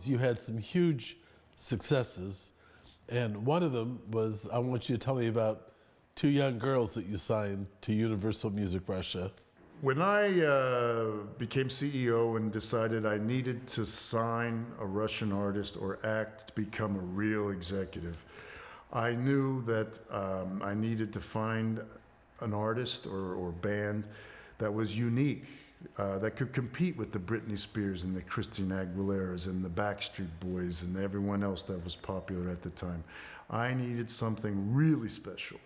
You had some huge successes, and one of them was, I want you to tell me about two young girls that you signed to Universal Music Russia. When I became CEO and decided I needed to sign a Russian artist or act to become a real executive, I knew that I needed to find an artist or band that was unique, that could compete with the Britney Spears and the Christina Aguileras and the Backstreet Boys and everyone else that was popular at the time. I needed something really special.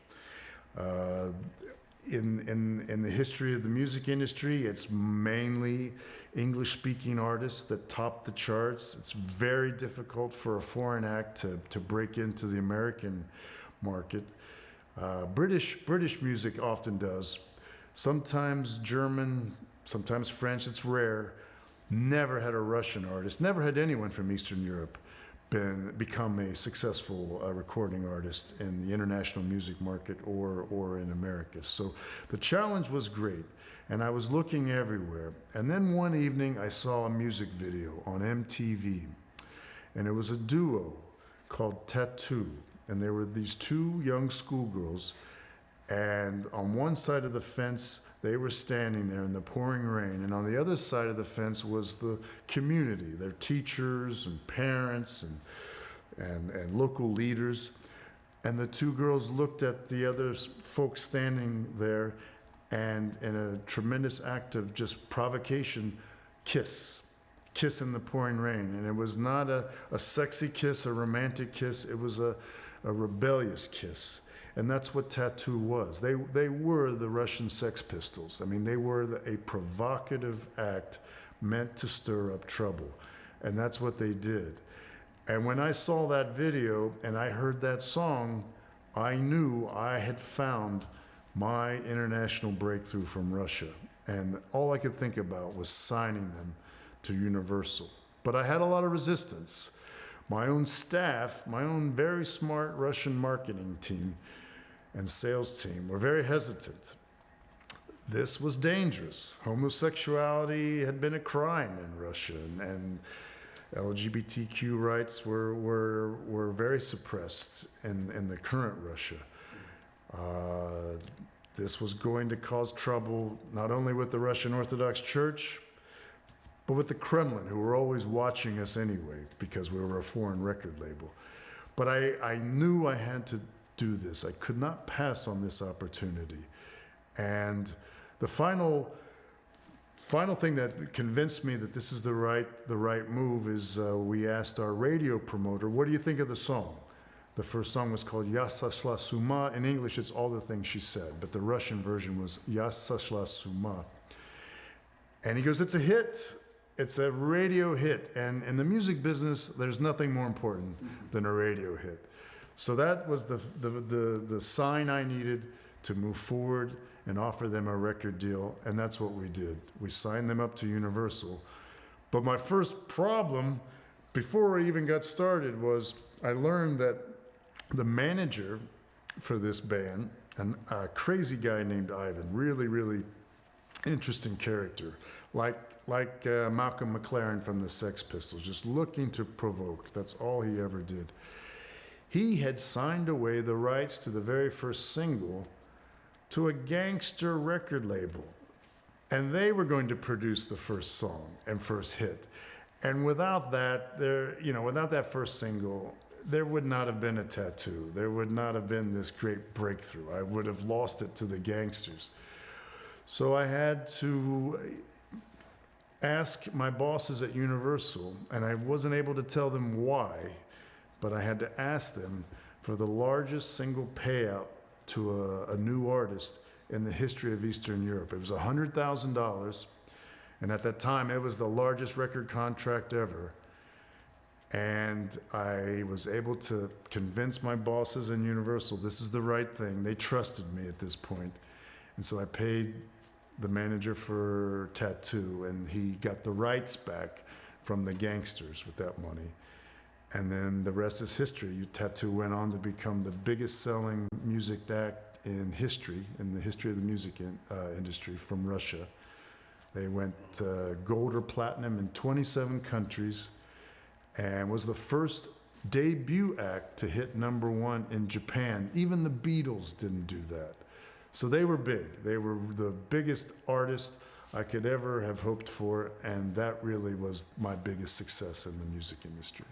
In the history of the music industry, it's mainly English-speaking artists that top the charts. It's very difficult for a foreign act to break into the American market. British music often does. Sometimes German, sometimes French, it's rare. Never had a Russian artist, never had anyone from Eastern Europe become a successful recording artist in the international music market or in America. So the challenge was great, and I was looking everywhere. And then one evening I saw a music video on MTV, and it was a duo called t.A.T.u, and there were these two young schoolgirls, and on one side of the fence they were standing there in the pouring rain, and on the other side of the fence was the community, their teachers and parents and local leaders. And the two girls looked at the other folks standing there, and in a tremendous act of just provocation, kiss in the pouring rain. And it was not a sexy kiss, a romantic kiss, it was a rebellious kiss. And that's what t.A.T.u was. They were the Russian Sex Pistols. I mean, they were a provocative act meant to stir up trouble. And that's what they did. And when I saw that video and I heard that song, I knew I had found my international breakthrough from Russia. And all I could think about was signing them to Universal. But I had a lot of resistance. My own staff, my own very smart Russian marketing team and sales team were very hesitant. This was dangerous. Homosexuality had been a crime in Russia, and LGBTQ rights were very suppressed in the current Russia. This was going to cause trouble not only with the Russian Orthodox Church, but with the Kremlin, who were always watching us anyway because we were a foreign record label. But I knew I had to do this. I could not pass on this opportunity. And the final thing that convinced me that this is the right move is we asked our radio promoter, what do you think of the song? The first song was called "Я сошла с ума." In English, it's all the things she said, but the Russian version was "Я сошла с ума." And he goes, it's a hit. It's a radio hit. And in the music business, there's nothing more important than a radio hit. So that was the sign I needed to move forward and offer them a record deal, and that's what we did. We signed them up to Universal. But my first problem, before I even got started, was I learned that the manager for this band, a crazy guy named Ivan, really interesting character, like Malcolm McLaren from the Sex Pistols, just looking to provoke. That's all he ever did. He had signed away the rights to the very first single to a gangster record label. And they were going to produce the first song and first hit. And without that, without that first single, there would not have been a t.A.T.u. There would not have been this great breakthrough. I would have lost it to the Gangsters. So I had to ask my bosses at Universal, and I wasn't able to tell them why, but I had to ask them for the largest single payout to a new artist in the history of Eastern Europe. It was $100,000, and at that time it was the largest record contract ever. And I was able to convince my bosses in Universal this is the right thing. They trusted me at this point. And so I paid the manager for t.A.T.u, and he got the rights back from the Gangsters with that money. And then the rest is history. t.A.T.u went on to become the biggest selling music act in the history of the music industry from Russia. They went gold or platinum in 27 countries, and was the first debut act to hit #1 in Japan. Even the Beatles didn't do that. So they were big. They were the biggest artist I could ever have hoped for, and that really was my biggest success in the music industry.